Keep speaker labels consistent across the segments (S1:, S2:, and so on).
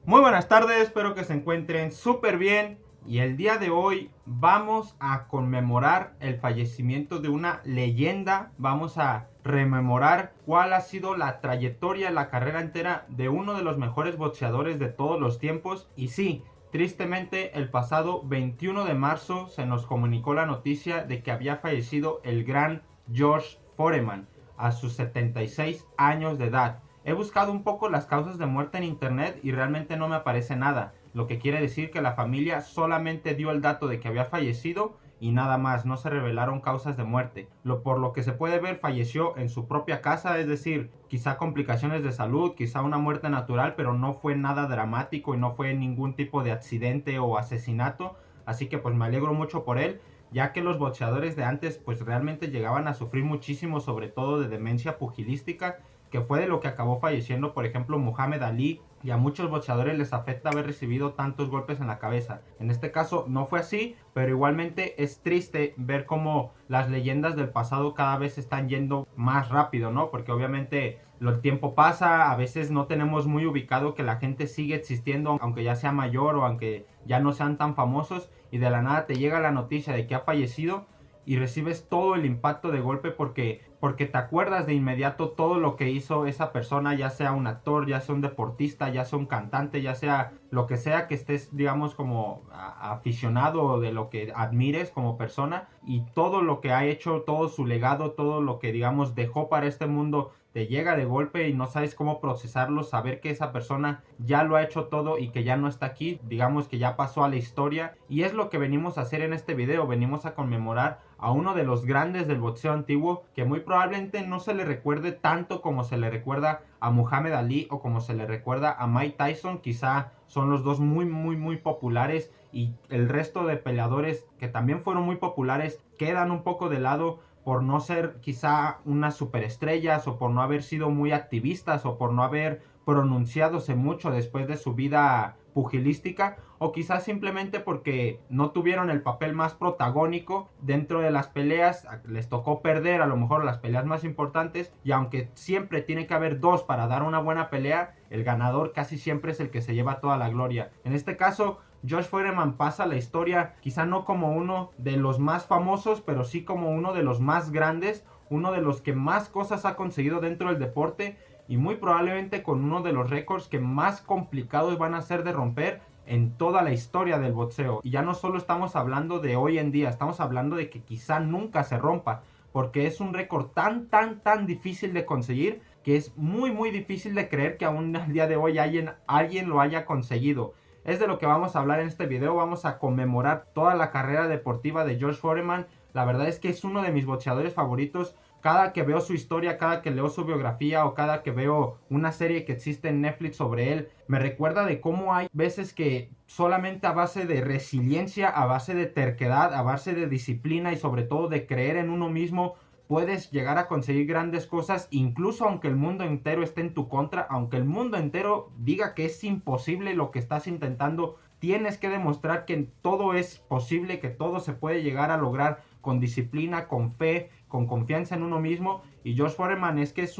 S1: Muy buenas tardes, espero que se encuentren súper bien y el día de hoy vamos a conmemorar el fallecimiento de una leyenda, vamos a rememorar cuál ha sido la trayectoria, la carrera entera de uno de los mejores boxeadores de todos los tiempos y sí, tristemente el pasado 21 de marzo se nos comunicó la noticia de que había fallecido el gran George Foreman a sus 76 años de edad. He buscado un poco las causas de muerte en internet y realmente no me aparece nada, lo que quiere decir que la familia solamente dio el dato de que había fallecido y nada más, no se revelaron causas de muerte. Por lo que se puede ver, falleció en su propia casa, es decir, quizá complicaciones de salud, quizá una muerte natural, pero no fue nada dramático y no fue ningún tipo de accidente o asesinato, así que pues me alegro mucho por él, ya que los boxeadores de antes pues realmente llegaban a sufrir muchísimo, sobre todo de demencia pugilística, que fue de lo que acabó falleciendo, por ejemplo, Muhammad Ali, y a muchos boxeadores les afecta haber recibido tantos golpes en la cabeza. En este caso no fue así, pero igualmente es triste ver cómo las leyendas del pasado cada vez están yendo más rápido, ¿no? Porque obviamente el tiempo pasa, a veces no tenemos muy ubicado que la gente sigue existiendo, aunque ya sea mayor o aunque ya no sean tan famosos, y de la nada te llega la noticia de que ha fallecido y recibes todo el impacto de golpe porque te acuerdas de inmediato todo lo que hizo esa persona, ya sea un actor, ya sea un deportista, ya sea un cantante, ya sea lo que sea que estés, digamos, como aficionado de lo que admires como persona, y todo lo que ha hecho, todo su legado, todo lo que, digamos, dejó para este mundo, te llega de golpe y no sabes cómo procesarlo, saber que esa persona ya lo ha hecho todo y que ya no está aquí, digamos que ya pasó a la historia, y es lo que venimos a hacer en este video. Venimos a conmemorar a uno de los grandes del boxeo antiguo, que muy probablemente no se le recuerde tanto como se le recuerda a Muhammad Ali o como se le recuerda a Mike Tyson. Quizá son los dos muy populares y el resto de peleadores que también fueron muy populares quedan un poco de lado por no ser quizá unas superestrellas o por no haber sido muy activistas o por no haber pronunciadose mucho después de su vida pugilística, o quizás simplemente porque no tuvieron el papel más protagónico dentro de las peleas, les tocó perder a lo mejor las peleas más importantes, y aunque siempre tiene que haber dos para dar una buena pelea, el ganador casi siempre es el que se lleva toda la gloria. En este caso, Josh Foreman pasa a la historia quizá no como uno de los más famosos, pero sí como uno de los más grandes, uno de los que más cosas ha conseguido dentro del deporte, y muy probablemente con uno de los récords que más complicados van a ser de romper en toda la historia del boxeo. Y ya no solo estamos hablando de hoy en día, estamos hablando de que quizá nunca se rompa, porque es un récord tan difícil de conseguir que es muy difícil de creer que aún al día de hoy alguien lo haya conseguido. Es de lo que vamos a hablar en este video. Vamos a conmemorar toda la carrera deportiva de George Foreman. La verdad es que es uno de mis boxeadores favoritos. Cada que veo su historia, cada que leo su biografía o cada que veo una serie que existe en Netflix sobre él, me recuerda de cómo hay veces que solamente a base de resiliencia, a base de terquedad, a base de disciplina y sobre todo de creer en uno mismo, puedes llegar a conseguir grandes cosas, incluso aunque el mundo entero esté en tu contra, aunque el mundo entero diga que es imposible lo que estás intentando. Tienes que demostrar que todo es posible, que todo se puede llegar a lograr con disciplina, con fe, con confianza en uno mismo. Y Josh Foreman es que es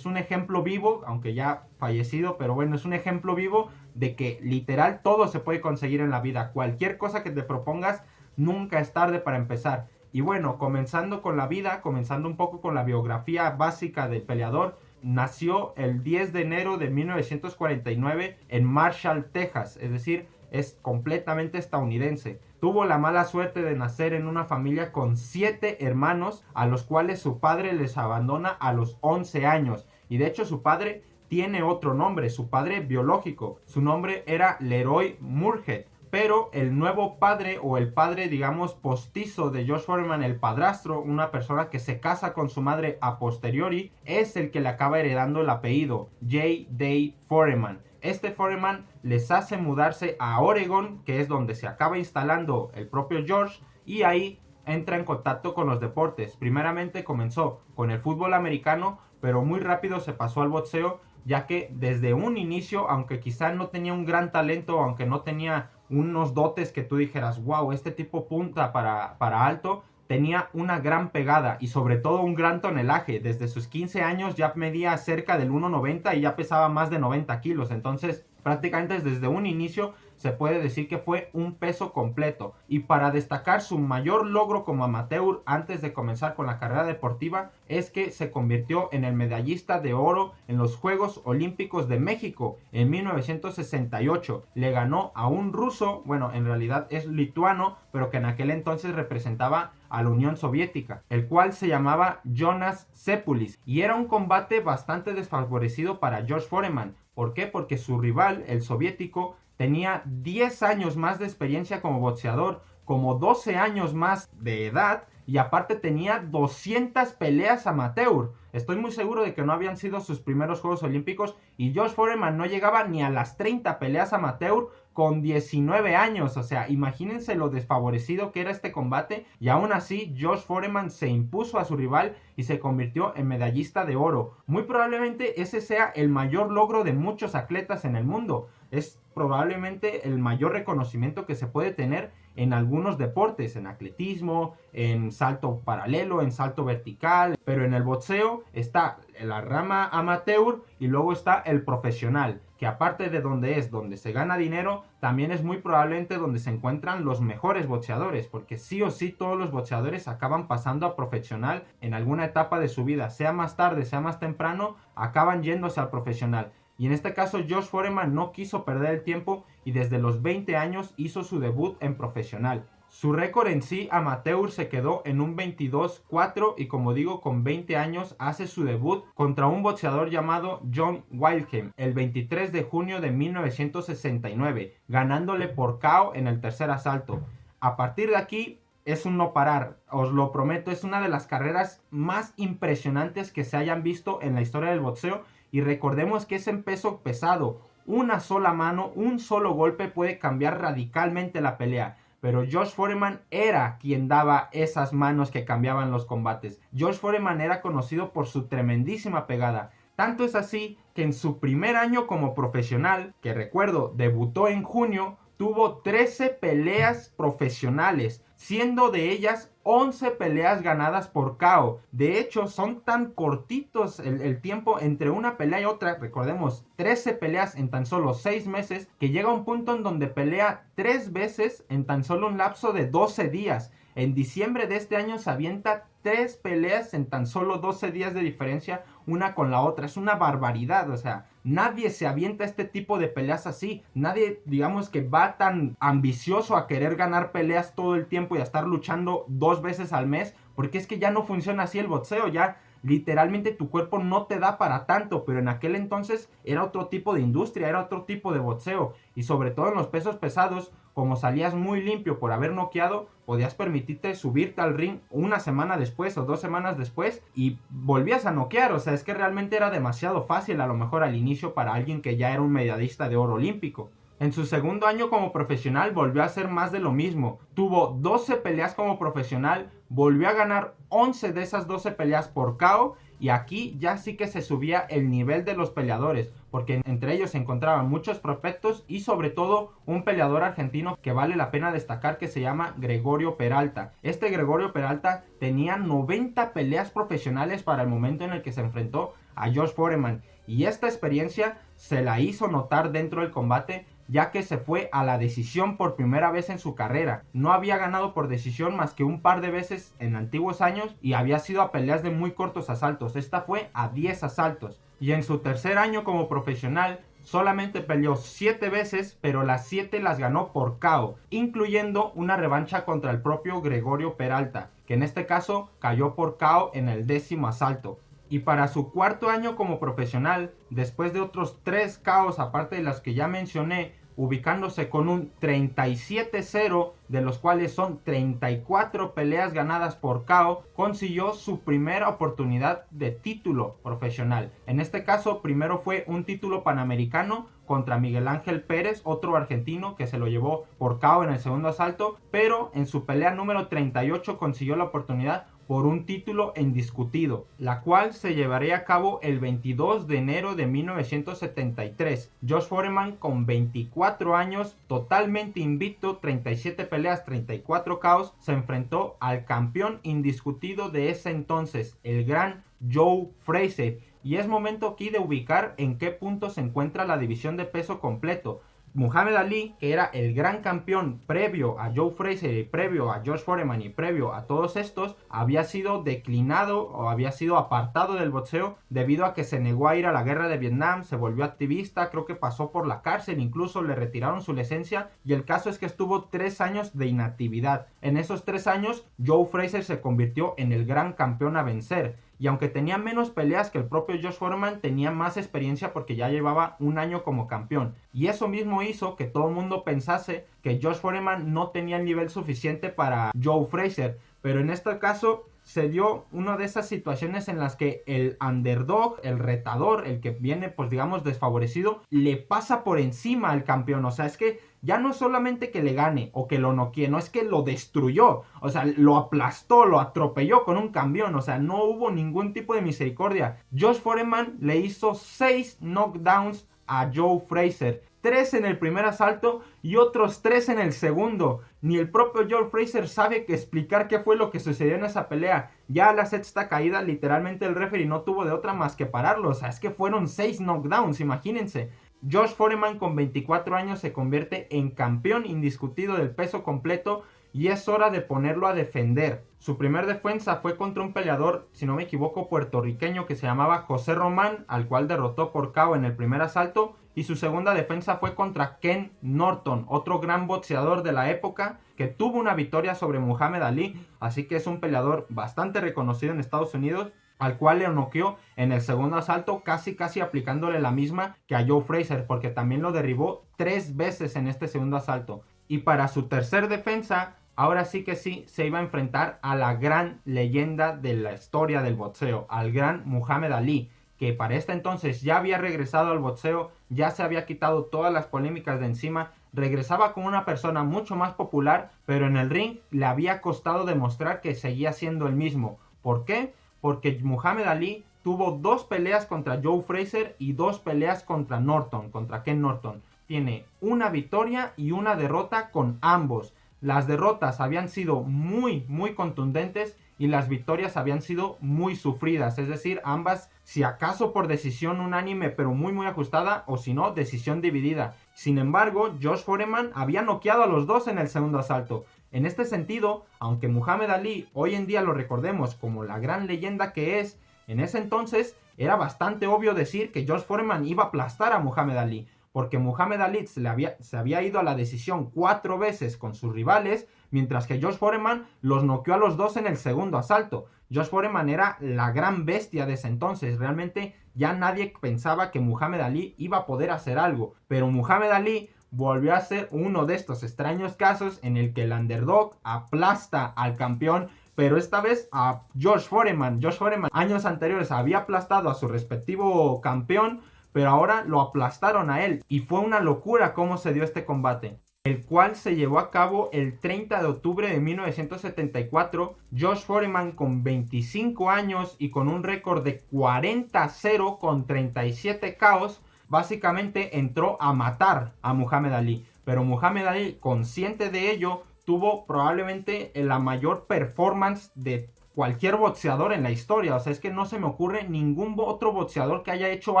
S1: un ejemplo vivo, aunque ya fallecido, pero bueno, es un ejemplo vivo de que literal todo se puede conseguir en la vida. Cualquier cosa que te propongas, nunca es tarde para empezar. Y bueno, comenzando con la vida, comenzando un poco con la biografía básica del peleador, nació el 10 de enero de 1949 en Marshall, Texas, es decir, es completamente estadounidense. Tuvo la mala suerte de nacer en una familia con 7 hermanos, a los cuales su padre les abandona a los 11 años. Y de hecho su padre tiene otro nombre, su padre biológico. Su nombre era Leroy Murhead. Pero el nuevo padre, o el padre, digamos, postizo de Josh Foreman, el padrastro, una persona que se casa con su madre a posteriori, es el que le acaba heredando el apellido, J. Day Foreman. Este Foreman les hace mudarse a Oregon, que es donde se acaba instalando el propio George, y ahí entra en contacto con los deportes. Primeramente comenzó con el fútbol americano, pero muy rápido se pasó al boxeo, ya que desde un inicio, aunque quizá no tenía un gran talento, aunque no tenía unos dotes que tú dijeras, wow, este tipo punta para alto, tenía una gran pegada y sobre todo un gran tonelaje. Desde sus 15 años ya medía cerca del 1.90 y ya pesaba más de 90 kilos. Entonces Prácticamente desde un inicio se puede decir que fue un peso completo. Y para destacar su mayor logro como amateur antes de comenzar con la carrera deportiva es que se convirtió en el medallista de oro en los Juegos Olímpicos de México en 1968. Le ganó a un ruso, bueno, en realidad es lituano, pero que en aquel entonces representaba a la Unión Soviética, el cual se llamaba Jonas Sepulis, y era un combate bastante desfavorecido para George Foreman. ¿Por qué? Porque su rival, el soviético, tenía 10 años más de experiencia como boxeador, como 12 años más de edad, y aparte tenía 200 peleas amateur. Estoy muy seguro de que no habían sido sus primeros Juegos Olímpicos y George Foreman no llegaba ni a las 30 peleas amateur con 19 años. O sea, imagínense lo desfavorecido que era este combate, y aún así George Foreman se impuso a su rival y se convirtió en medallista de oro. Muy probablemente ese sea el mayor logro de muchos atletas en el mundo. Es probablemente el mayor reconocimiento que se puede tener en algunos deportes, en atletismo, en salto paralelo, en salto vertical, pero en el boxeo está la rama amateur y luego está el profesional, que aparte de donde se gana dinero, también es muy probablemente donde se encuentran los mejores boxeadores, porque sí o sí todos los boxeadores acaban pasando a profesional en alguna etapa de su vida, sea más tarde, sea más temprano, acaban yéndose al profesional. Y en este caso George Foreman no quiso perder el tiempo y desde los 20 años hizo su debut en profesional. Su récord en sí amateur se quedó en un 22-4 y como digo, con 20 años hace su debut contra un boxeador llamado John Wildheim el 23 de junio de 1969, ganándole por KO en el tercer asalto. A partir de aquí es un no parar, os lo prometo, es una de las carreras más impresionantes que se hayan visto en la historia del boxeo. Y recordemos que es en peso pesado. Una sola mano, un solo golpe puede cambiar radicalmente la pelea. Pero George Foreman era quien daba esas manos que cambiaban los combates. George Foreman era conocido por su tremendísima pegada. Tanto es así que en su primer año como profesional, que recuerdo debutó en junio, tuvo 13 peleas profesionales, siendo de ellas 11 peleas ganadas por KO. De hecho, son tan cortitos el tiempo entre una pelea y otra, recordemos, 13 peleas en tan solo 6 meses, que llega a un punto en donde pelea 3 veces en tan solo un lapso de 12 días. En diciembre de este año se avienta 3 peleas en tan solo 12 días de diferencia una con la otra. Es una barbaridad, o sea, nadie se avienta este tipo de peleas así. Nadie, digamos, que va tan ambicioso a querer ganar peleas todo el tiempo y a estar luchando 2 veces al mes, porque es que ya no funciona así el boxeo, ya literalmente tu cuerpo no te da para tanto, pero en aquel entonces era otro tipo de industria, era otro tipo de boxeo, y sobre todo en los pesos pesados, como salías muy limpio por haber noqueado, podías permitirte subirte al ring una semana después o 2 semanas después y volvías a noquear. O sea, es que realmente era demasiado fácil a lo mejor al inicio para alguien que ya era un medallista de oro olímpico. En su segundo año como profesional volvió a hacer más de lo mismo. Tuvo 12 peleas como profesional, volvió a ganar 11 de esas 12 peleas por KO, y aquí ya sí que se subía el nivel de los peleadores, porque entre ellos se encontraban muchos prospectos y sobre todo un peleador argentino que vale la pena destacar, que se llama Gregorio Peralta. Este Gregorio Peralta tenía 90 peleas profesionales para el momento en el que se enfrentó a George Foreman, y esta experiencia se la hizo notar dentro del combate, ya que se fue a la decisión por primera vez en su carrera. No había ganado por decisión más que un par de veces en antiguos años y había sido a peleas de muy cortos asaltos. Esta fue a 10 asaltos. Y en su tercer año como profesional solamente peleó 7 veces, pero las 7 las ganó por KO, incluyendo una revancha contra el propio Gregorio Peralta, que en este caso cayó por KO en el 10º asalto. Y para su cuarto año como profesional, después de otros 3 KOs aparte de las que ya mencioné, ubicándose con un 37-0, de los cuales son 34 peleas ganadas por KO, consiguió su primera oportunidad de título profesional. En este caso, primero fue un título panamericano contra Miguel Ángel Pérez, otro argentino que se lo llevó por KO en el segundo asalto, pero en su pelea número 38 consiguió la oportunidad por un título indiscutido, la cual se llevaría a cabo el 22 de enero de 1973. George Foreman, con 24 años, totalmente invicto, 37 peleas, 34 KOs, se enfrentó al campeón indiscutido de ese entonces, el gran Joe Frazier. Y es momento aquí de ubicar en qué punto se encuentra la división de peso completo. Muhammad Ali, que era el gran campeón previo a Joe Frazier y previo a George Foreman y previo a todos estos, había sido declinado o había sido apartado del boxeo debido a que se negó a ir a la guerra de Vietnam, se volvió activista, creo que pasó por la cárcel, incluso le retiraron su licencia, y el caso es que estuvo 3 años de inactividad. En esos 3 años, Joe Frazier se convirtió en el gran campeón a vencer. Y aunque tenía menos peleas que el propio Josh Foreman, tenía más experiencia porque ya llevaba un año como campeón. Y eso mismo hizo que todo el mundo pensase que Josh Foreman no tenía el nivel suficiente para Joe Frazier. Pero en este caso se dio una de esas situaciones en las que el underdog, el retador, el que viene pues digamos desfavorecido, le pasa por encima al campeón. O sea, es que ya no es solamente que le gane o que lo noquee, no, es que lo destruyó. O sea, lo aplastó, lo atropelló con un camión. O sea, no hubo ningún tipo de misericordia. Josh Foreman le hizo 6 knockdowns a Joe Frazier. 3 en el primer asalto y otros 3 en el segundo. Ni el propio Joe Frazier sabe que explicar qué fue lo que sucedió en esa pelea. Ya a la sexta caída, literalmente el referee no tuvo de otra más que pararlo. O sea, es que fueron 6 knockdowns, imagínense. Josh Foreman con 24 años se convierte en campeón indiscutido del peso completo y es hora de ponerlo a defender. Su primer defensa fue contra un peleador, si no me equivoco, puertorriqueño que se llamaba José Román, al cual derrotó por KO en el primer asalto. Y su segunda defensa fue contra Ken Norton, otro gran boxeador de la época que tuvo una victoria sobre Muhammad Ali. Así que es un peleador bastante reconocido en Estados Unidos, al cual le noqueó en el segundo asalto, casi aplicándole la misma que a Joe Frazier, porque también lo derribó 3 veces en este segundo asalto. Y para su tercer defensa, ahora sí que sí, se iba a enfrentar a la gran leyenda de la historia del boxeo, al gran Muhammad Ali, que para este entonces ya había regresado al boxeo, ya se había quitado todas las polémicas de encima, regresaba como una persona mucho más popular, pero en el ring le había costado demostrar que seguía siendo el mismo. ¿Por qué? Porque Muhammad Ali tuvo 2 peleas contra Joe Frazier y 2 peleas contra Norton, contra Ken Norton. Tiene una victoria y una derrota con ambos. Las derrotas habían sido muy contundentes y las victorias habían sido muy sufridas, es decir, ambas si acaso por decisión unánime pero muy ajustada, o si no, decisión dividida. Sin embargo, Josh Foreman había noqueado a los 2 en el segundo asalto. En este sentido, aunque Muhammad Ali hoy en día lo recordemos como la gran leyenda que es, en ese entonces era bastante obvio decir que Josh Foreman iba a aplastar a Muhammad Ali, porque Muhammad Ali se había ido a la decisión 4 veces con sus rivales, mientras que Josh Foreman los noqueó a los 2 en el segundo asalto. Josh Foreman era la gran bestia de ese entonces, realmente ya nadie pensaba que Muhammad Ali iba a poder hacer algo, pero Muhammad Ali volvió a ser uno de estos extraños casos en el que el underdog aplasta al campeón, pero esta vez a Josh Foreman. Josh Foreman años anteriores había aplastado a su respectivo campeón, pero ahora lo aplastaron a él. Y fue una locura cómo se dio este combate, el cual se llevó a cabo el 30 de octubre de 1974. Josh Foreman, con 25 años y con un récord de 40-0 con 37 KOs, básicamente entró a matar a Muhammad Ali. Pero Muhammad Ali, consciente de ello, tuvo probablemente la mayor performance de cualquier boxeador en la historia. O sea, es que no se me ocurre ningún otro boxeador que haya hecho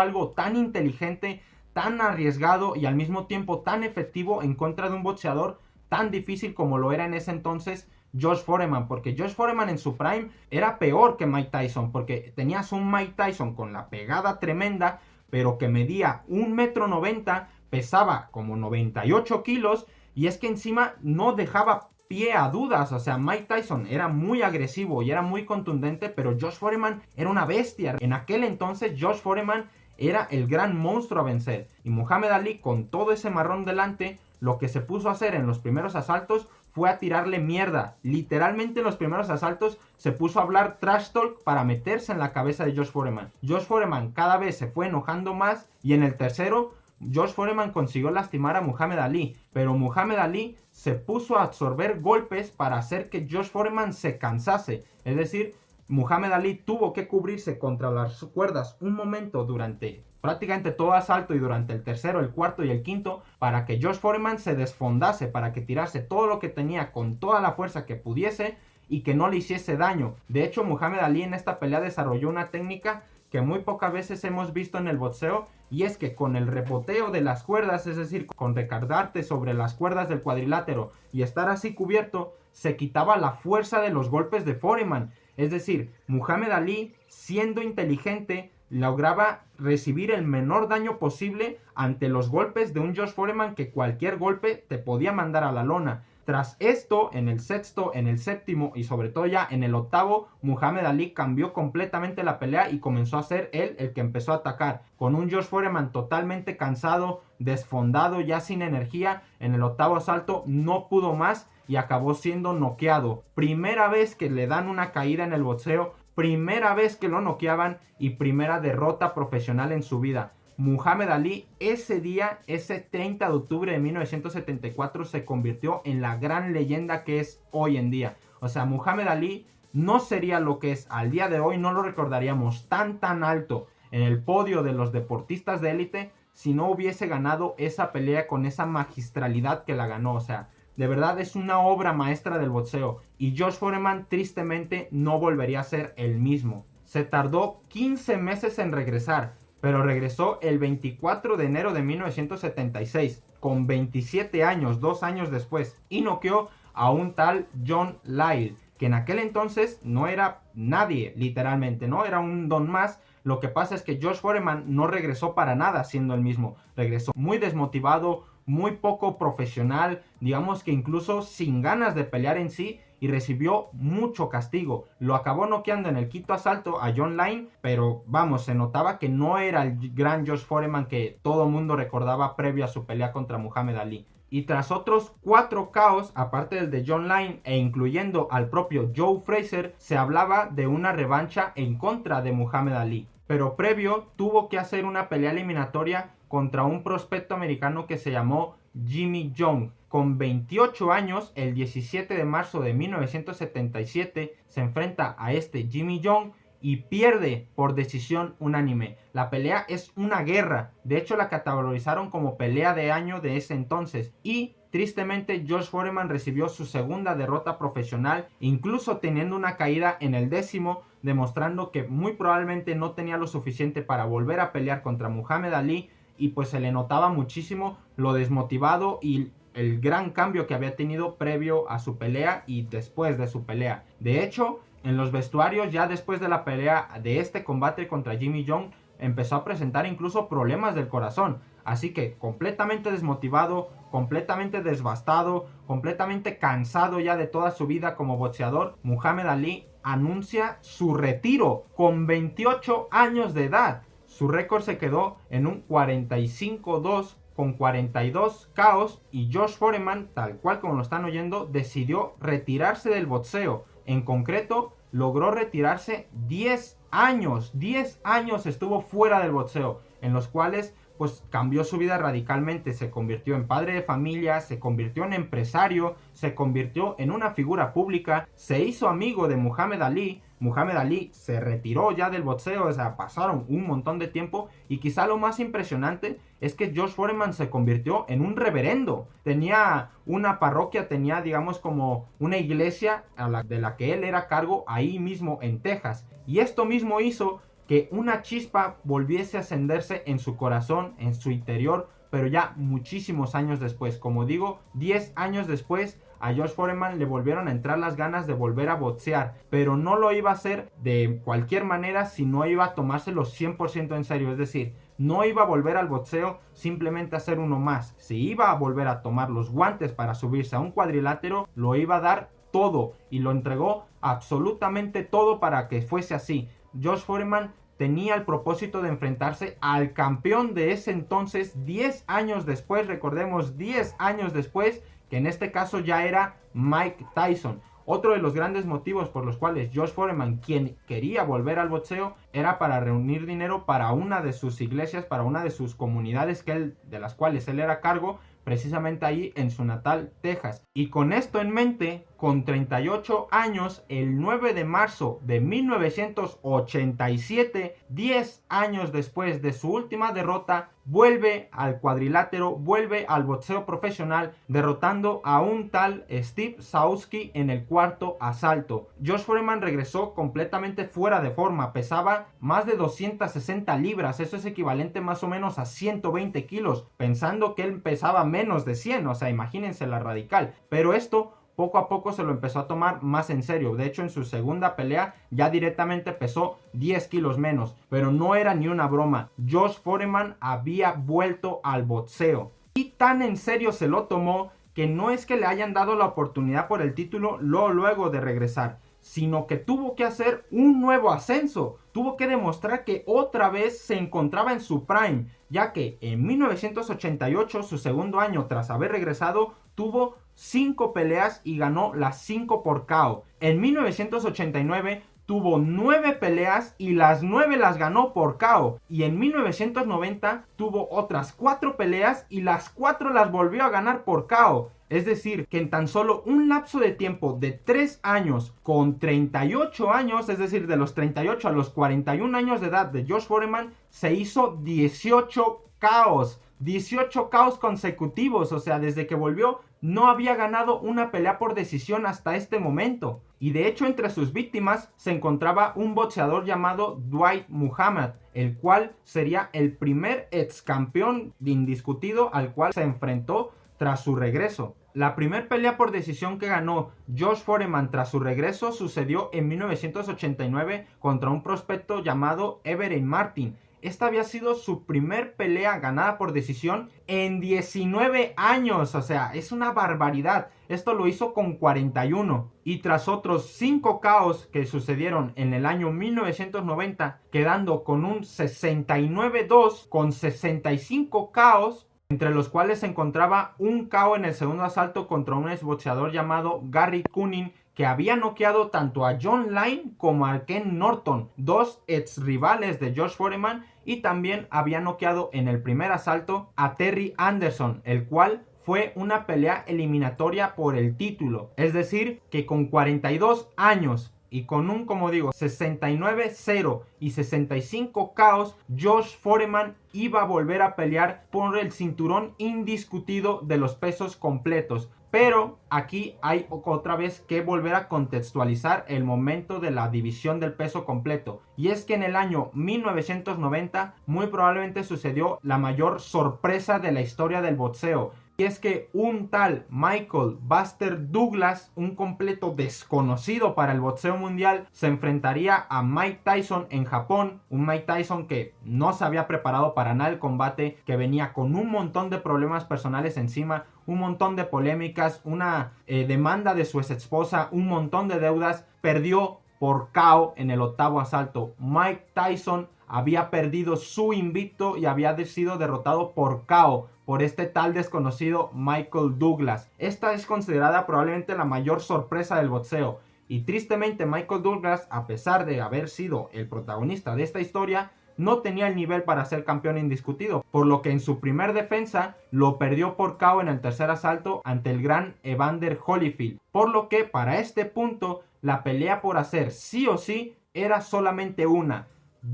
S1: algo tan inteligente, tan arriesgado y al mismo tiempo tan efectivo en contra de un boxeador tan difícil como lo era en ese entonces Josh Foreman. Porque Josh Foreman en su prime era peor que Mike Tyson, porque tenías un Mike Tyson con la pegada tremenda, pero que medía 1,90 m, pesaba como 98 kilos, y es que encima no dejaba pie a dudas. O sea, Mike Tyson era muy agresivo y era muy contundente, pero Josh Foreman era una bestia. En aquel entonces Josh Foreman era el gran monstruo a vencer, y Muhammad Ali, con todo ese marrón delante, lo que se puso a hacer en los primeros asaltos fue a tirarle mierda. Literalmente en los primeros asaltos se puso a hablar trash talk para meterse en la cabeza de Josh Foreman. Josh Foreman cada vez se fue enojando más, y en el tercero Josh Foreman consiguió lastimar a Muhammad Ali, pero Muhammad Ali se puso a absorber golpes para hacer que Josh Foreman se cansase. Es decir, Muhammad Ali tuvo que cubrirse contra las cuerdas un momento durante prácticamente todo asalto, y durante el tercero, el cuarto y el quinto, para que Josh Foreman se desfondase, para que tirase todo lo que tenía con toda la fuerza que pudiese y que no le hiciese daño. De hecho, Muhammad Ali en esta pelea desarrolló una técnica que muy pocas veces hemos visto en el boxeo, y es que con el reboteo de las cuerdas, es decir, con recargarte sobre las cuerdas del cuadrilátero y estar así cubierto, se quitaba la fuerza de los golpes de Foreman. Es decir, Muhammad Ali, siendo inteligente, lograba recibir el menor daño posible ante los golpes de un George Foreman, que cualquier golpe te podía mandar a la lona. Tras esto, en el sexto, en el séptimo y sobre todo ya en el octavo, Muhammad Ali cambió completamente la pelea y comenzó a ser él el que empezó a atacar. Con un George Foreman totalmente cansado, desfondado, ya sin energía, en el octavo asalto no pudo más y acabó siendo noqueado. Primera vez que le dan una caída en el boxeo, primera vez que lo noqueaban y primera derrota profesional en su vida. Muhammad Ali ese día, ese 30 de octubre de 1974, se convirtió en la gran leyenda que es hoy en día. O sea, Muhammad Ali no sería lo que es al día de hoy, no lo recordaríamos tan alto en el podio de los deportistas de élite si no hubiese ganado esa pelea con esa magistralidad que la ganó. O sea, de verdad es una obra maestra del boxeo y George Foreman tristemente no volvería a ser el mismo. Se tardó 15 meses en regresar, pero regresó el 24 de enero de 1976, con 27 años, 2 años después, y noqueó a un tal John Lyle, que en aquel entonces no era nadie, literalmente, ¿no? Era un don más. Lo que pasa es que George Foreman no regresó para nada siendo el mismo. Regresó muy desmotivado, muy poco profesional, digamos que incluso sin ganas de pelear en sí, y recibió mucho castigo. Lo acabó noqueando en el quinto asalto a John Lyle, pero vamos, se notaba que no era el gran George Foreman que todo el mundo recordaba previo a su pelea contra Muhammad Ali. Y tras otros 4 KOs, aparte del de John Lyle e incluyendo al propio Joe Frazier, se hablaba de una revancha en contra de Muhammad Ali. Pero previo tuvo que hacer una pelea eliminatoria contra un prospecto americano que se llamó Jimmy Young. Con 28 años, el 17 de marzo de 1977, se enfrenta a este Jimmy Young y pierde por decisión unánime. La pelea es una guerra, de hecho la categorizaron como pelea de año de ese entonces, y tristemente George Foreman recibió su segunda derrota profesional, incluso teniendo una caída en el 10º, demostrando que muy probablemente no tenía lo suficiente para volver a pelear contra Muhammad Ali, y pues se le notaba muchísimo lo desmotivado y el gran cambio que había tenido previo a su pelea y después de su pelea. De hecho, en los vestuarios, ya después de la pelea de este combate contra Jimmy Young, empezó a presentar incluso problemas del corazón. Así que completamente desmotivado, completamente devastado, completamente cansado ya de toda su vida como boxeador, Muhammad Ali anuncia su retiro con 28 años de edad. Su récord se quedó en un 45-2 con 42 KOs y George Foreman, tal cual como lo están oyendo, decidió retirarse del boxeo. En concreto, logró retirarse 10 años. 10 años estuvo fuera del boxeo, en los cuales pues cambió su vida radicalmente. Se convirtió en padre de familia, se convirtió en empresario, se convirtió en una figura pública, se hizo amigo de Muhammad Ali. Muhammad Ali se retiró ya del boxeo, o sea, pasaron un montón de tiempo, y quizá lo más impresionante es que George Foreman se convirtió en un reverendo. Tenía una parroquia, tenía digamos como una iglesia de la que él era cargo ahí mismo en Texas, y esto mismo hizo que una chispa volviese a encenderse en su corazón, en su interior, pero ya muchísimos años después. Como digo, 10 años después, a George Foreman le volvieron a entrar las ganas de volver a boxear, pero no lo iba a hacer de cualquier manera, si no iba a tomárselo 100% en serio. Es decir, no iba a volver al boxeo simplemente a hacer uno más. Si iba a volver a tomar los guantes para subirse a un cuadrilátero, lo iba a dar todo, y lo entregó absolutamente todo para que fuese así. George Foreman tenía el propósito de enfrentarse al campeón de ese entonces 10 años después, recordemos 10 años después, que en este caso ya era Mike Tyson. Otro de los grandes motivos por los cuales George Foreman, quien quería volver al boxeo, era para reunir dinero para una de sus iglesias, para una de sus comunidades de las cuales él era cargo, precisamente ahí en su natal Texas. Y con esto en mente, con 38 años, el 9 de marzo de 1987, 10 años después de su última derrota, vuelve al cuadrilátero, vuelve al boxeo profesional, derrotando a un tal Steve Saoski en el cuarto asalto. Josh Foreman regresó completamente fuera de forma, pesaba más de 260 libras, eso es equivalente más o menos a 120 kilos, pensando que él pesaba menos de 100, o sea, imagínense la radical, pero esto poco a poco se lo empezó a tomar más en serio. De hecho, en su segunda pelea ya directamente pesó 10 kilos menos. Pero no era ni una broma. Josh Foreman había vuelto al boxeo. Y tan en serio se lo tomó que no es que le hayan dado la oportunidad por el título luego de regresar, sino que tuvo que hacer un nuevo ascenso. Tuvo que demostrar que otra vez se encontraba en su prime, ya que en 1988, su segundo año tras haber regresado, tuvo 5 peleas y ganó las 5 por KO. En 1989 tuvo 9 peleas y las 9 las ganó por KO. Y en 1990 tuvo otras 4 peleas y las 4 las volvió a ganar por KO. Es decir, que en tan solo un lapso de tiempo de 3 años con 38 años, es decir, de los 38 a los 41 años de edad de Josh Foreman, se hizo 18 KOs. 18 KOs consecutivos, o sea, desde que volvió no había ganado una pelea por decisión hasta este momento. Y de hecho entre sus víctimas se encontraba un boxeador llamado Dwight Muhammad, el cual sería el primer ex campeón indiscutido al cual se enfrentó tras su regreso. La primera pelea por decisión que ganó Josh Foreman tras su regreso sucedió en 1989 contra un prospecto llamado Everett Martin. Esta había sido su primer pelea ganada por decisión en 19 años, o sea, es una barbaridad. Esto lo hizo con 41 y tras otros 5 KOs que sucedieron en el año 1990, quedando con un 69-2 con 65 KOs, entre los cuales se encontraba un KO en el segundo asalto contra un exboxeador llamado Gary Cunningham, que había noqueado tanto a John Lyon como a Ken Norton, dos ex rivales de Josh Foreman, y también había noqueado en el primer asalto a Terry Anderson, el cual fue una pelea eliminatoria por el título. Es decir, que con 42 años y con un, como digo, 69-0 y 65 KOs, Josh Foreman iba a volver a pelear por el cinturón indiscutido de los pesos completos. Pero aquí hay otra vez que volver a contextualizar el momento de la división del peso completo. Y es que en el año 1990 muy probablemente sucedió la mayor sorpresa de la historia del boxeo. Y es que un tal Michael Buster Douglas, un completo desconocido para el boxeo mundial, se enfrentaría a Mike Tyson en Japón. Un Mike Tyson que no se había preparado para nada el combate, que venía con un montón de problemas personales encima, un montón de polémicas, una demanda de su ex esposa, un montón de deudas. Perdió por KO en el octavo asalto. Mike Tyson había perdido su invicto y había sido derrotado por KO por este tal desconocido Michael Douglas. Esta es considerada probablemente la mayor sorpresa del boxeo. Y tristemente Michael Douglas, a pesar de haber sido el protagonista de esta historia, no tenía el nivel para ser campeón indiscutido, por lo que en su primer defensa lo perdió por KO en el tercer asalto ante el gran Evander Holyfield, por lo que para este punto la pelea por hacer sí o sí era solamente una: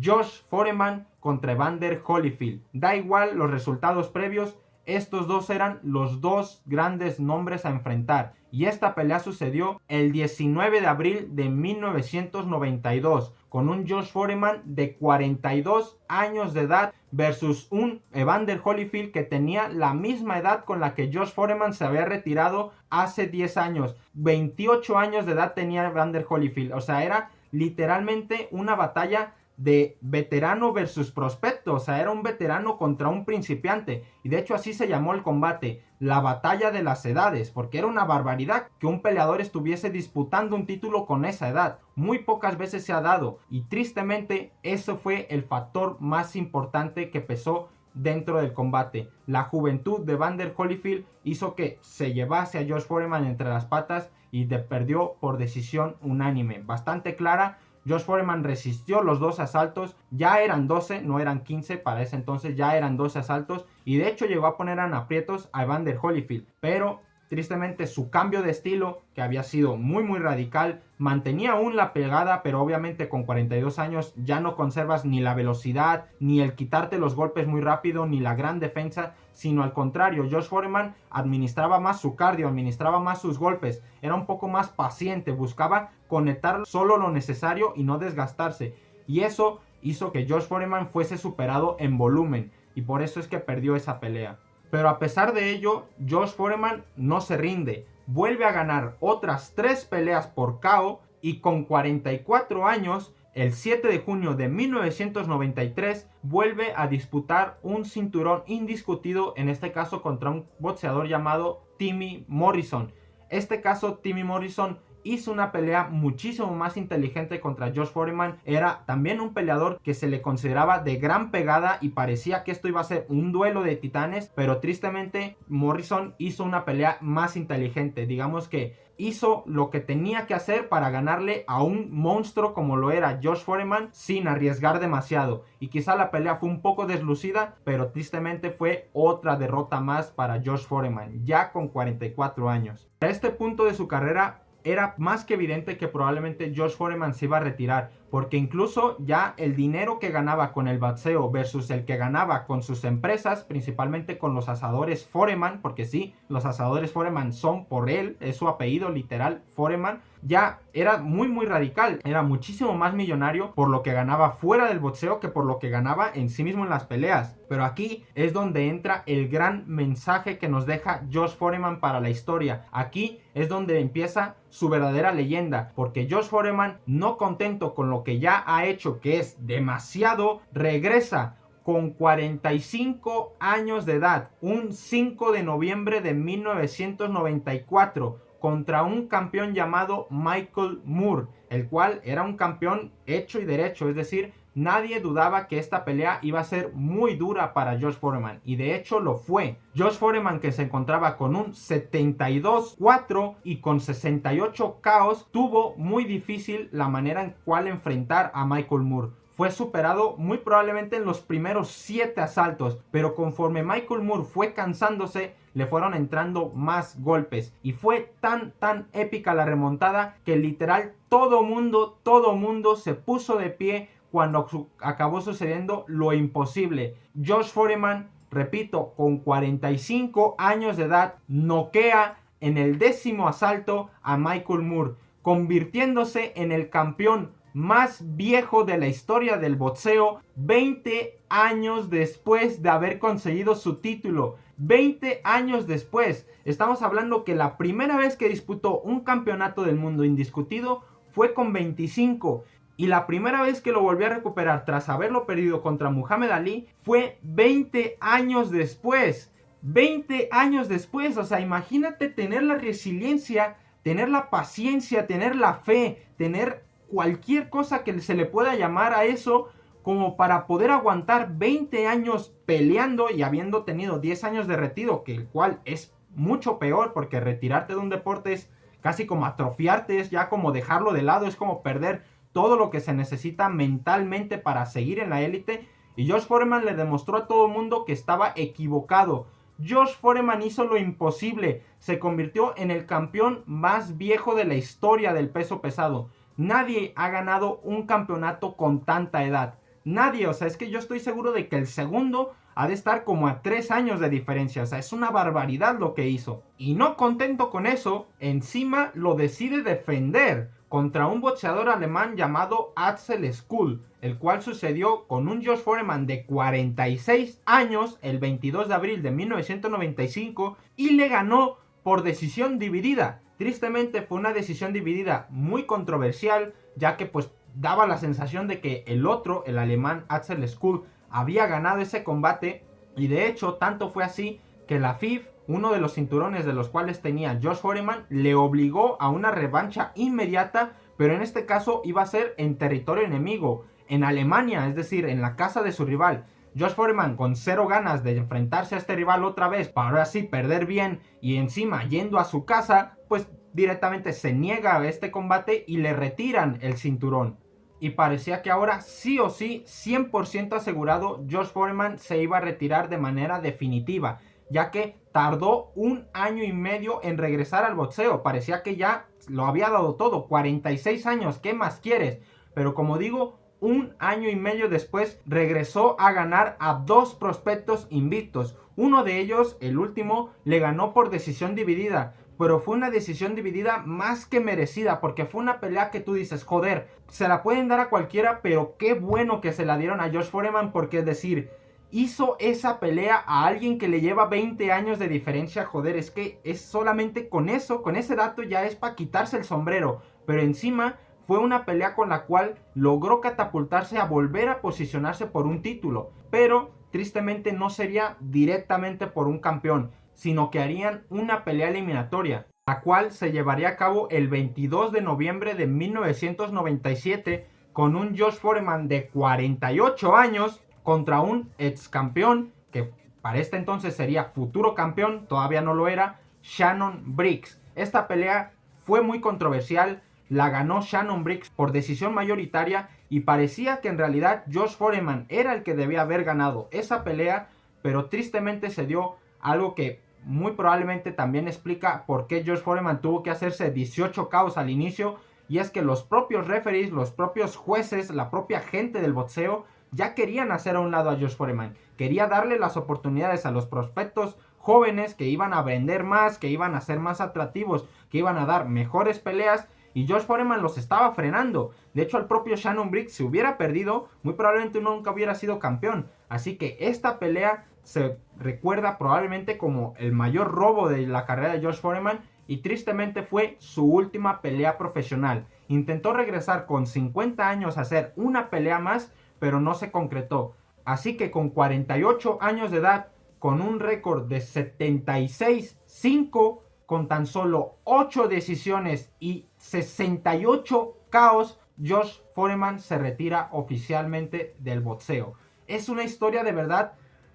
S1: Josh Foreman contra Evander Holyfield. Da igual los resultados previos, estos dos eran los dos grandes nombres a enfrentar. Y esta pelea sucedió el 19 de abril de 1992, con un Josh Foreman de 42 años de edad versus un Evander Holyfield que tenía la misma edad con la que Josh Foreman se había retirado hace 10 años. 28 años de edad tenía Evander Holyfield, o sea, era literalmente una batalla de veterano versus prospecto, o sea, era un veterano contra un principiante, y de hecho así se llamó el combate, la batalla de las edades, porque era una barbaridad que un peleador estuviese disputando un título con esa edad. Muy pocas veces se ha dado, y tristemente eso fue el factor más importante que pesó dentro del combate. La juventud de Evander Holyfield hizo que se llevase a Josh Foreman entre las patas y perdió por decisión unánime, bastante clara. Josh Foreman resistió los 12 asaltos, ya eran 12, no eran 15, para ese entonces ya eran 12 asaltos, y de hecho llegó a poner en aprietos a Evander Holyfield, pero Tristemente su cambio de estilo, que había sido muy radical, mantenía aún la pegada, pero obviamente con 42 años ya no conservas ni la velocidad, ni el quitarte los golpes muy rápido, ni la gran defensa, sino al contrario, Josh Foreman administraba más su cardio, administraba más sus golpes, era un poco más paciente, buscaba conectar solo lo necesario y no desgastarse, y eso hizo que Josh Foreman fuese superado en volumen, y por eso es que perdió esa pelea. Pero a pesar de ello, Josh Foreman no se rinde, vuelve a ganar otras 3 peleas por KO y con 44 años, el 7 de junio de 1993, vuelve a disputar un cinturón indiscutido, en este caso contra un boxeador llamado Timmy Morrison. Este caso, Timmy Morrison hizo una pelea muchísimo más inteligente contra Josh Foreman. Era también un peleador que se le consideraba de gran pegada y parecía que esto iba a ser un duelo de titanes, pero tristemente Morrison hizo una pelea más inteligente. Digamos que hizo lo que tenía que hacer para ganarle a un monstruo como lo era Josh Foreman sin arriesgar demasiado. Y quizá la pelea fue un poco deslucida, pero tristemente fue otra derrota más para Josh Foreman, ya con 44 años. A este punto de su carrera era más que evidente que probablemente Josh Foreman se iba a retirar, porque incluso ya el dinero que ganaba con el boxeo versus el que ganaba con sus empresas, principalmente con los asadores Foreman, porque sí, los asadores Foreman son por él, es su apellido literal, Foreman, ya era muy radical, era muchísimo más millonario por lo que ganaba fuera del boxeo que por lo que ganaba en sí mismo en las peleas. Pero aquí es donde entra el gran mensaje que nos deja Josh Foreman para la historia. Aquí es donde empieza su verdadera leyenda, porque Josh Foreman, no contento con lo que ya ha hecho, que es demasiado, regresa con 45 años de edad, un 5 de noviembre de 1994, contra un campeón llamado Michael Moore, el cual era un campeón hecho y derecho, es decir, nadie dudaba que esta pelea iba a ser muy dura para Josh Foreman, y de hecho lo fue. Josh Foreman, que se encontraba con un 72-4 y con 68 KOs, tuvo muy difícil la manera en cual enfrentar a Michael Moore. Fue superado muy probablemente en los primeros 7 asaltos, pero conforme Michael Moore fue cansándose, le fueron entrando más golpes, y fue tan épica la remontada que literal todo mundo se puso de pie cuando acabó sucediendo lo imposible. Josh Foreman, repito, con 45 años de edad, noquea en el 10º asalto a Michael Moore, convirtiéndose en el campeón más viejo de la historia del boxeo, 20 años después de haber conseguido su título. 20 años después. Estamos hablando que la primera vez que disputó un campeonato del mundo indiscutido fue con 25. Y la primera vez que lo volvió a recuperar tras haberlo perdido contra Muhammad Ali fue 20 años después. 20 años después. O sea, imagínate tener la resiliencia, tener la paciencia, tener la fe, tener cualquier cosa que se le pueda llamar a eso, como para poder aguantar 20 años peleando y habiendo tenido 10 años de retiro, que el cual es mucho peor, porque retirarte de un deporte es casi como atrofiarte, es ya como dejarlo de lado, es como perder todo lo que se necesita mentalmente para seguir en la élite. Y Josh Foreman le demostró a todo el mundo que estaba equivocado. Josh Foreman hizo lo imposible, se convirtió en el campeón más viejo de la historia del peso pesado. Nadie ha ganado un campeonato con tanta edad. Nadie, o sea, es que yo estoy seguro de que el segundo ha de estar como a 3 años de diferencia. O sea, es una barbaridad lo que hizo. Y no contento con eso, encima lo decide defender contra un boxeador alemán llamado Axel Skull, el cual sucedió con un Josh Foreman de 46 años el 22 de abril de 1995 y le ganó por decisión dividida. Tristemente fue una decisión dividida muy controversial, ya que pues daba la sensación de que el otro, el alemán Axel Skull, había ganado ese combate, y de hecho tanto fue así que la FIF, uno de los cinturones de los cuales tenía Josh Foreman, le obligó a una revancha inmediata, pero en este caso iba a ser en territorio enemigo, en Alemania, es decir, en la casa de su rival. Josh Foreman, con 0 ganas de enfrentarse a este rival otra vez, para ahora sí perder bien y encima yendo a su casa, pues directamente se niega a este combate y le retiran el cinturón. Y parecía que ahora sí o sí, 100% asegurado, Josh Foreman se iba a retirar de manera definitiva. ya que tardó 1 año y medio en regresar al boxeo. Parecía que ya lo había dado todo, 46 años, ¿qué más quieres? Pero como digo, 1 año y medio después regresó a ganar a 2 prospectos invictos. Uno de ellos, el último, le ganó por decisión dividida, pero fue una decisión dividida más que merecida, porque fue una pelea que tú dices, joder, se la pueden dar a cualquiera, pero qué bueno que se la dieron a Josh Foreman, porque es decir, hizo esa pelea a alguien que le lleva 20 años de diferencia. Joder, es que es solamente con eso, con ese dato ya es para quitarse el sombrero, pero encima fue una pelea con la cual logró catapultarse a volver a posicionarse por un título, pero tristemente no sería directamente por un campeón, sino que harían una pelea eliminatoria, la cual se llevaría a cabo el 22 de noviembre de 1997 con un Josh Foreman de 48 años contra un ex campeón que para este entonces sería futuro campeón, todavía no lo era, Shannon Briggs. Esta pelea fue muy controversial, la ganó Shannon Briggs por decisión mayoritaria y parecía que en realidad Josh Foreman era el que debía haber ganado esa pelea, pero tristemente se dio algo que muy probablemente también explica por qué Josh Foreman tuvo que hacerse 18 KOs al inicio, y es que los propios referees, los propios jueces, la propia gente del boxeo ya querían hacer a un lado a Josh Foreman, quería darle las oportunidades a los prospectos jóvenes que iban a vender más, que iban a ser más atractivos, que iban a dar mejores peleas, y Josh Foreman los estaba frenando. De hecho, el propio Shannon Briggs, si hubiera perdido, muy probablemente nunca hubiera sido campeón. Así que esta pelea se recuerda probablemente como el mayor robo de la carrera de Josh Foreman, y tristemente fue su última pelea profesional. Intentó regresar con 50 años a hacer una pelea más, pero no se concretó. Así que con 48 años de edad, con un récord de 76-5, con tan solo 8 decisiones y 68 KOs, Josh Foreman se retira oficialmente del boxeo. Es una historia de verdad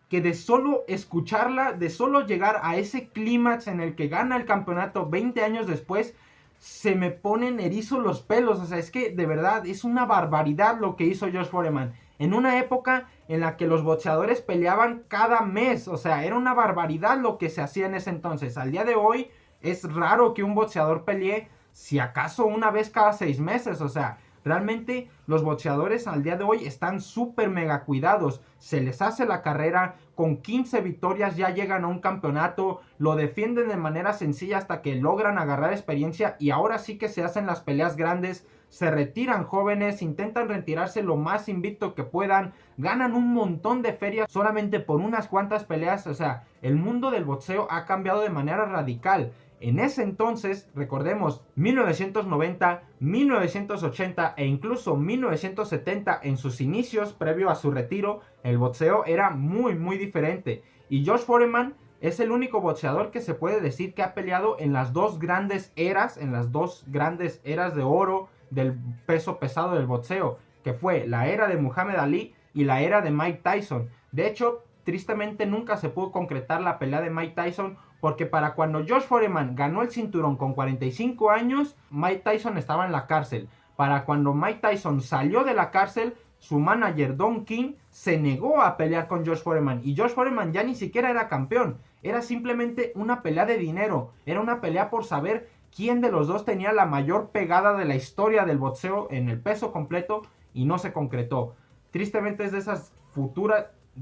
S1: que de solo escucharla, de solo llegar a ese clímax en el que gana el campeonato 20 años después, se me ponen erizos los pelos. O sea, es que de verdad es una barbaridad lo que hizo Josh Foreman. En una época en la que los boxeadores peleaban cada mes. O sea, era una barbaridad lo que se hacía en ese entonces. Al día de hoy es raro que un boxeador pelee, si acaso una vez cada 6 meses. O sea, realmente los boxeadores al día de hoy están súper mega cuidados. Se les hace la carrera, con 15 victorias ya llegan a un campeonato, lo defienden de manera sencilla hasta que logran agarrar experiencia, y ahora sí que se hacen las peleas grandes, se retiran jóvenes, intentan retirarse lo más invicto que puedan, ganan un montón de ferias solamente por unas cuantas peleas. O sea, el mundo del boxeo ha cambiado de manera radical. En ese entonces, recordemos, 1990, 1980 e incluso 1970, en sus inicios, previo a su retiro, el boxeo era muy diferente. Y Josh Foreman es el único boxeador que se puede decir que ha peleado en las dos grandes eras, de oro del peso pesado del boxeo, que fue la era de Muhammad Ali y la era de Mike Tyson. De hecho, tristemente nunca se pudo concretar la pelea de Mike Tyson, porque para cuando Josh Foreman ganó el cinturón con 45 años, Mike Tyson estaba en la cárcel. Para cuando Mike Tyson salió de la cárcel, su manager Don King se negó a pelear con Josh Foreman, y Josh Foreman ya ni siquiera era campeón. Era simplemente una pelea de dinero, era una pelea por saber quién de los dos tenía la mayor pegada de la historia del boxeo en el peso completo, y no se concretó. Tristemente es de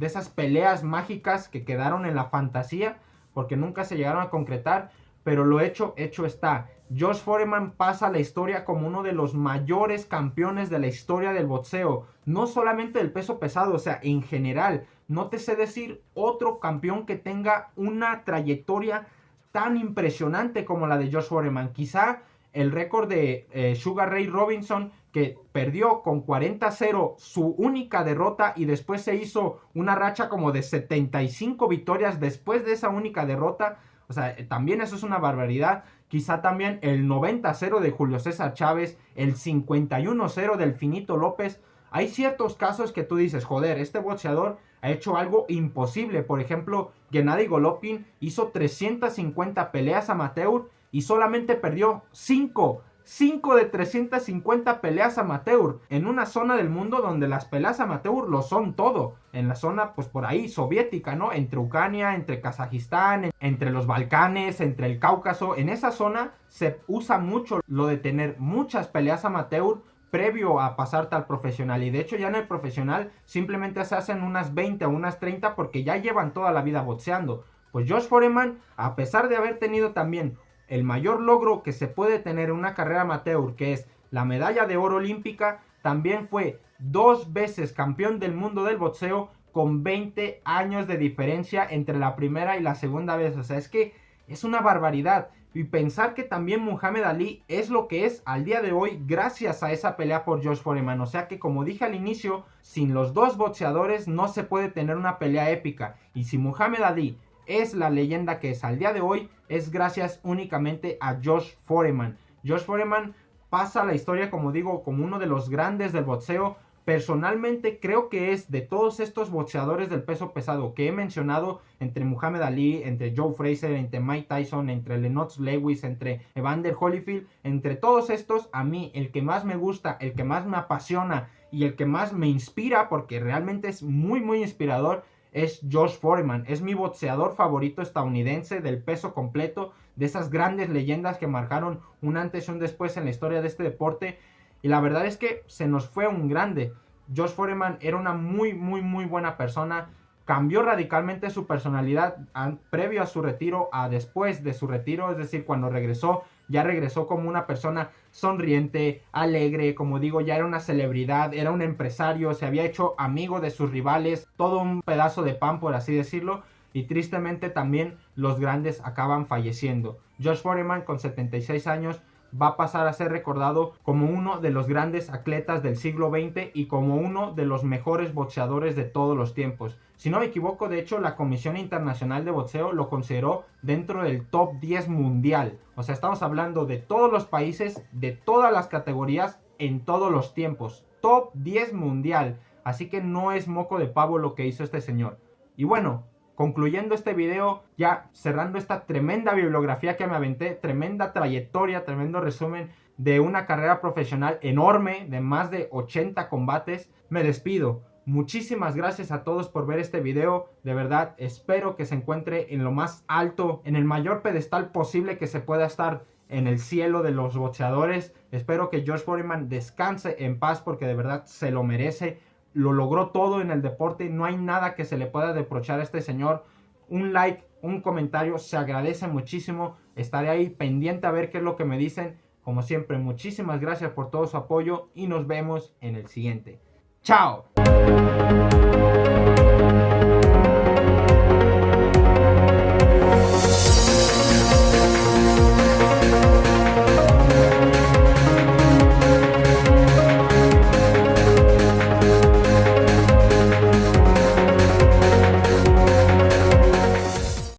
S1: esas peleas mágicas que quedaron en la fantasía, porque nunca se llegaron a concretar, pero lo hecho está. Josh Foreman pasa a la historia como uno de los mayores campeones de la historia del boxeo, no solamente del peso pesado, o sea, en general. No te sé decir otro campeón que tenga una trayectoria tan impresionante como la de Josh Foreman. Quizá el récord de Sugar Ray Robinson, que perdió con 40-0 su única derrota, y después se hizo una racha como de 75 victorias después de esa única derrota. O sea, también eso es una barbaridad. Quizá también el 90-0 de Julio César Chávez, el 51-0 del Finito López. Hay ciertos casos que tú dices, joder, este boxeador ha hecho algo imposible. Por ejemplo, Gennady Golovkin hizo 350 peleas amateur y solamente perdió 5. 5 de 350 peleas amateur en una zona del mundo donde las peleas amateur lo son todo. En la zona, pues por ahí, soviética, ¿no? Entre Ucrania, entre Kazajistán, entre los Balcanes, entre el Cáucaso. En esa zona se usa mucho lo de tener muchas peleas amateur previo a pasarte al profesional. Y de hecho ya en el profesional simplemente se hacen unas 20 o unas 30 porque ya llevan toda la vida boxeando. Pues Josh Foreman, a pesar de haber tenido también el mayor logro que se puede tener en una carrera amateur, que es la medalla de oro olímpica, también fue 2 veces campeón del mundo del boxeo con 20 años de diferencia entre la primera y la segunda vez. O sea, es que es una barbaridad. Y pensar que también Muhammad Ali es lo que es al día de hoy gracias a esa pelea por Josh Foreman. O sea que, como dije al inicio, sin los dos boxeadores no se puede tener una pelea épica. Y si Muhammad Ali es la leyenda que es al día de hoy, es gracias únicamente a Josh Foreman. Josh Foreman pasa a la historia, como digo, como uno de los grandes del boxeo. Personalmente creo que es de todos estos boxeadores del peso pesado que he mencionado, entre Muhammad Ali, entre Joe Frazier, entre Mike Tyson, entre Lennox Lewis, entre Evander Holyfield, entre todos estos, a mí el que más me gusta, el que más me apasiona y el que más me inspira, porque realmente es muy muy inspirador, es Josh Foreman. Es mi boxeador favorito estadounidense del peso completo, de esas grandes leyendas que marcaron un antes y un después en la historia de este deporte. Y la verdad es que se nos fue un grande. Josh Foreman era una muy buena persona. Cambió radicalmente su personalidad previo a su retiro a después de su retiro. Es decir, cuando regresó, ya regresó como una persona sonriente, alegre. Como digo, ya era una celebridad, era un empresario. Se había hecho amigo de sus rivales. Todo un pedazo de pan, por así decirlo. Y tristemente también los grandes acaban falleciendo. Josh Foreman, con 76 años, va a pasar a ser recordado como uno de los grandes atletas del siglo XX y como uno de los mejores boxeadores de todos los tiempos. Si no me equivoco, de hecho, la Comisión Internacional de Boxeo lo consideró dentro del top 10 mundial. O sea, estamos hablando de todos los países, de todas las categorías, en todos los tiempos. Top 10 mundial. Así que no es moco de pavo lo que hizo este señor. Y bueno, concluyendo este video, ya cerrando esta tremenda bibliografía que me aventé, tremenda trayectoria, tremendo resumen de una carrera profesional enorme de más de 80 combates, me despido. Muchísimas gracias a todos por ver este video. De verdad, espero que se encuentre en lo más alto, en el mayor pedestal posible que se pueda estar en el cielo de los boxeadores. Espero que Josh Foreman descanse en paz porque de verdad se lo merece. Lo logró todo en el deporte, no hay nada que se le pueda reprochar a este señor. Un like, un comentario, se agradece muchísimo. Estaré ahí pendiente a ver qué es lo que me dicen. Como siempre, muchísimas gracias por todo su apoyo y nos vemos en el siguiente. ¡Chao!